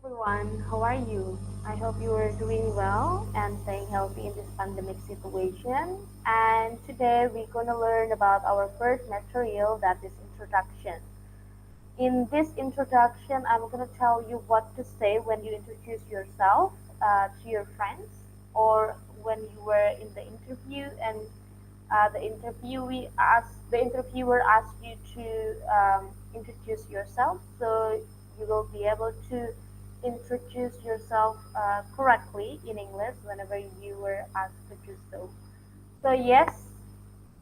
everyone, how are you? I hope you are doing well and staying healthy in this pandemic situation. And today we're going to learn about our first material, that is introduction. In this introduction, I'm going to tell you what to say when you introduce yourself to your friends, or when you were in the interview and the interviewer asks you to introduce yourself, so you will be able to introduce yourself correctly in English whenever you were asked to do so. So yes,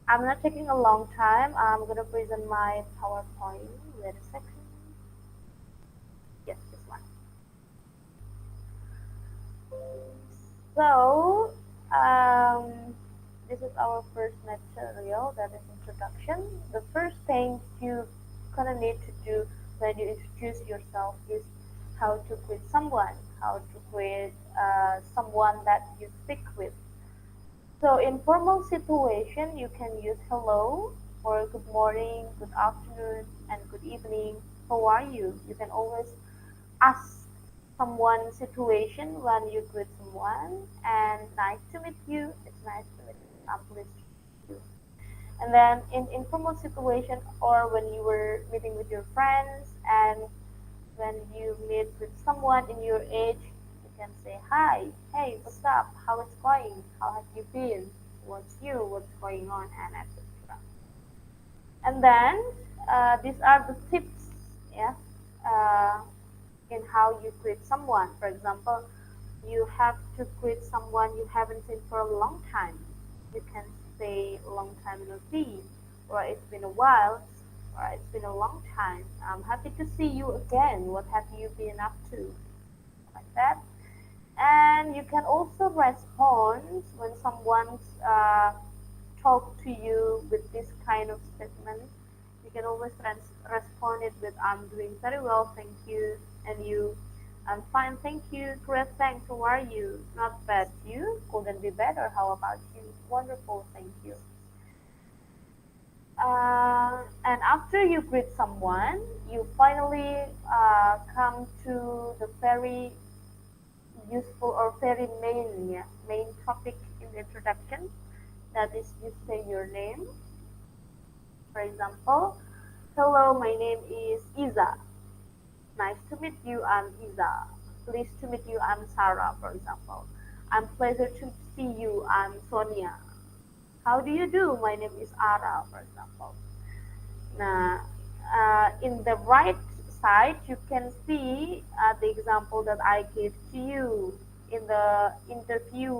I'm not taking a long time. I'm gonna present my PowerPoint. Wait a second. Yes, this one. So this is our first material, that is introduction. The first thing you gonna need to do when you introduce yourself is how to greet someone, how to greet someone that you speak with. So in formal situation, you can use hello or good morning, good afternoon, and good evening. How are you? You can always ask someone situation when you greet someone, and nice to meet you. It's nice to meet you. I'm pleased to meet you. And then in informal situation, or when you were meeting with your friends, and when you meet with someone in your age, you can say hi, hey, what's up, how it's going, how have you been, what's going on, and etc. And then these are the tips, yeah, uh, in how you greet someone. For example, you have to greet someone you haven't seen for a long time. You can say long time no see, or it's been a while, or it's been a long time. I'm happy to see you again. What have you been up to? Like that. And you can also respond when someone's talk to you with this kind of statement. You can always respond it with "I'm doing very well, thank you," and you, "I'm fine, thank you, great, thanks, how are you? Not bad, you? Couldn't be better, how about you? Wonderful, thank you." And after you greet someone, you finally come to the very useful or very main, yeah, main topic in the introduction. That is, you say your name. For example, hello, my name is Iza. Nice to meet you, I'm Iza. Pleased to meet you, I'm Sarah, for example. I'm pleasure to see you, I'm Sonia. How do you do? My name is Ara, for example. Now, in the right side, you can see the example that I gave to you. In the interview,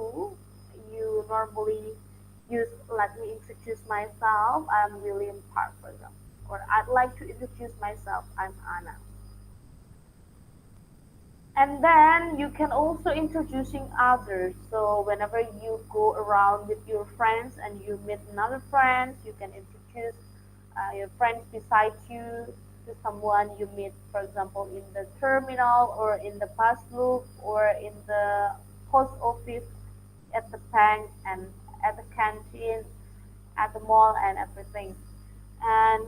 you normally use, "Let me introduce myself, I'm William Park," for example. Or, "I'd like to introduce myself, I'm Anna." And then you can also introducing others. So whenever you go around with your friends and you meet another friends, you can introduce your friends beside you to someone you meet, for example, in the terminal or in the bus loop or in the post office, at the bank, and at the canteen, at the mall, and everything. And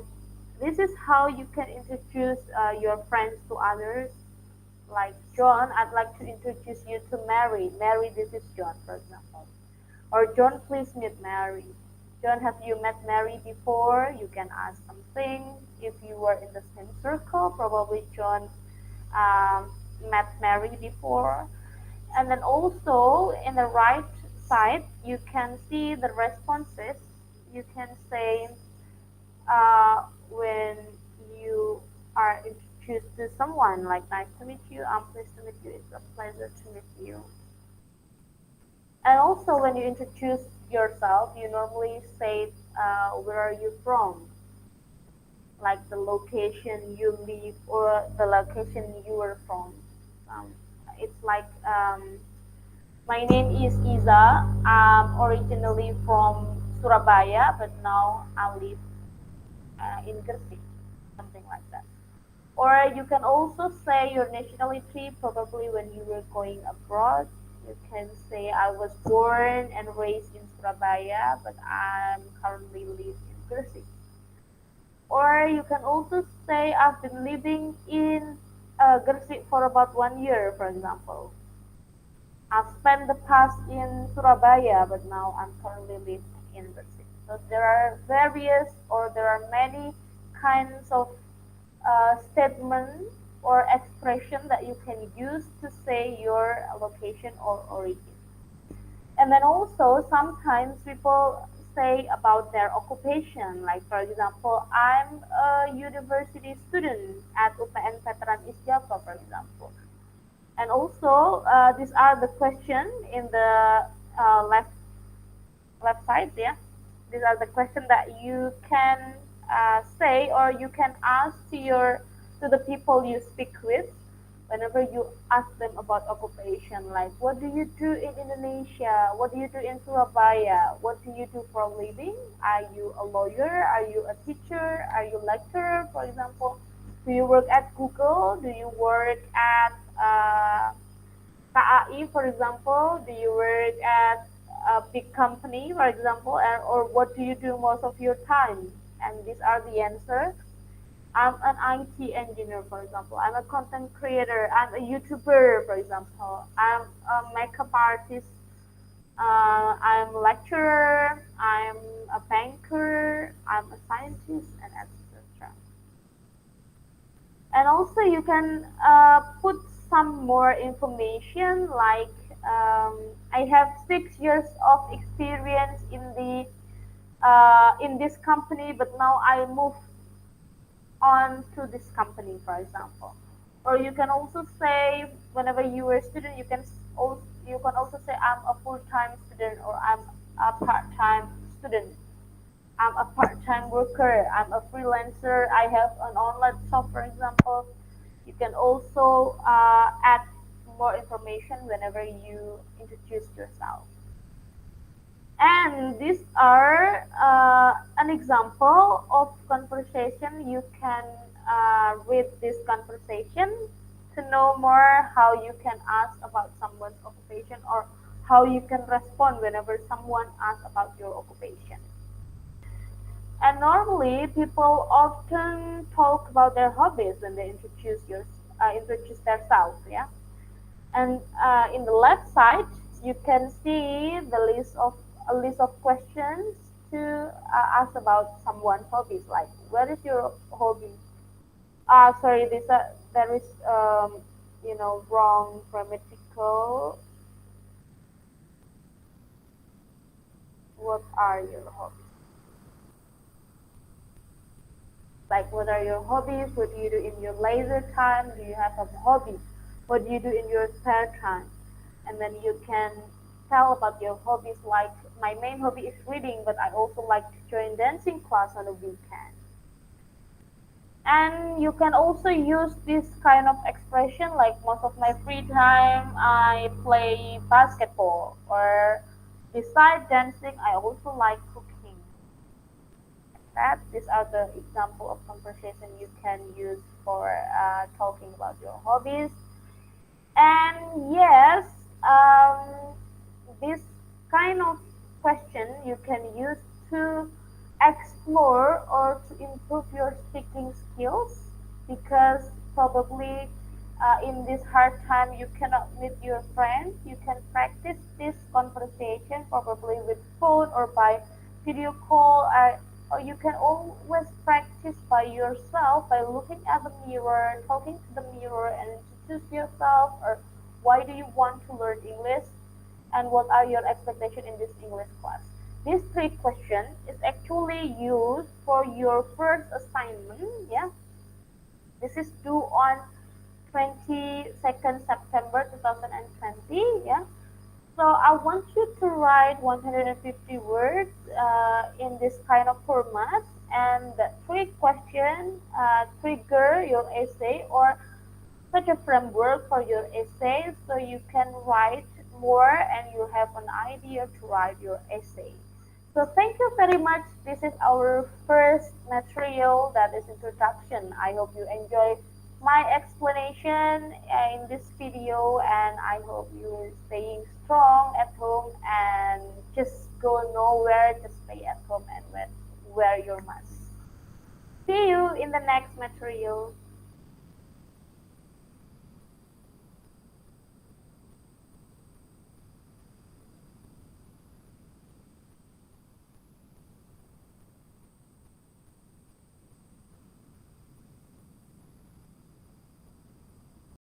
this is how you can introduce your friends to others. Like, "John, I'd like to introduce you to Mary. Mary, this is John," for example. Or, "John, please meet Mary." "John, have you met Mary before?" You can ask something. If you were in the same circle, probably John met Mary before. And then also in the right side, you can see the responses. You can say, when you are introduced to someone, like, "Nice to meet you, I'm pleased to meet you, it's a pleasure to meet you." And also when you introduce yourself, you normally say, "Where are you from?" Like the location you live or the location you were from. Um, it's like, "My name is Iza. I'm originally from Surabaya, but now I live in Gresik," something like that. Or you can also say your nationality, probably when you were going abroad. You can say, "I was born and raised in Surabaya, but I'm currently live in Gresik." Or you can also say, "I've been living in Gresik for about 1 year, for example. I've spent the past in Surabaya, but now I'm currently living in Gresik. So there are various or there are many kinds of statement or expression that you can use to say your location or origin. And then also sometimes people say about their occupation, like for example, I'm a university student at UPN Veteran Java, for example. And also, these are the questions in the left side. Yeah, these are the questions that you can say or you can ask to the people you speak with whenever you ask them about occupation, like what do you do in Indonesia, what do you do in Surabaya, what do you do for a living, are you a lawyer, are you a teacher, are you a lecturer, for example, do you work at Google, do you work at KAI, for example, do you work at a big company, for example, or what do you do most of your time? And these are the answers. I'm an IT engineer, for example. I'm a content creator. I'm a YouTuber, for example. I'm a makeup artist. I'm a lecturer. I'm a banker. I'm a scientist, and etc. And also, you can put some more information like I have 6 years of experience in this company, but now I move on to this company, for example. Or you can also say, whenever you were a student, you can also say, I'm a full-time student or I'm a part-time student. I'm a part-time worker. I'm a freelancer. I have an online shop, for example. You can also add more information whenever you introduce yourself. And these are an example of conversation. You can read this conversation to know more how you can ask about someone's occupation or how you can respond whenever someone asks about your occupation. And normally, people often talk about their hobbies when they introduce themselves. Yeah. And in the left side, you can see a list of questions to ask about someone's hobbies. Like, what is your hobby? Sorry, there is wrong grammatical. What are your hobbies? Like, what are your hobbies? What do you do in your leisure time? Do you have a hobby? What do you do in your spare time? And then you can tell about your hobbies, like my main hobby is reading, but I also like to join dancing class on the weekend. And you can also use this kind of expression, like most of my free time I play basketball, or beside dancing I also like cooking. That these are the example of conversation you can use for talking about your hobbies. And yes, this kind of question you can use to explore or to improve your speaking skills, because probably in this hard time you cannot meet your friends. You can practice this conversation probably with phone or by video call, or you can always practice by yourself by looking at the mirror, talking to the mirror, and introduce yourself, or why do you want to learn English, and what are your expectations in this English class. These three questions is actually used for your first assignment. Yeah, this is due on 22nd September 2020. Yeah, so I want you to write 150 words in this kind of format, and the three questions trigger your essay or such a framework for your essay, so you can write more and you have an idea to write your essay. So thank you very much. This is our first material, that is introduction. I hope you enjoy my explanation in this video, and I hope you're staying strong at home and just go nowhere, just stay at home and wear your mask. See you in the next material.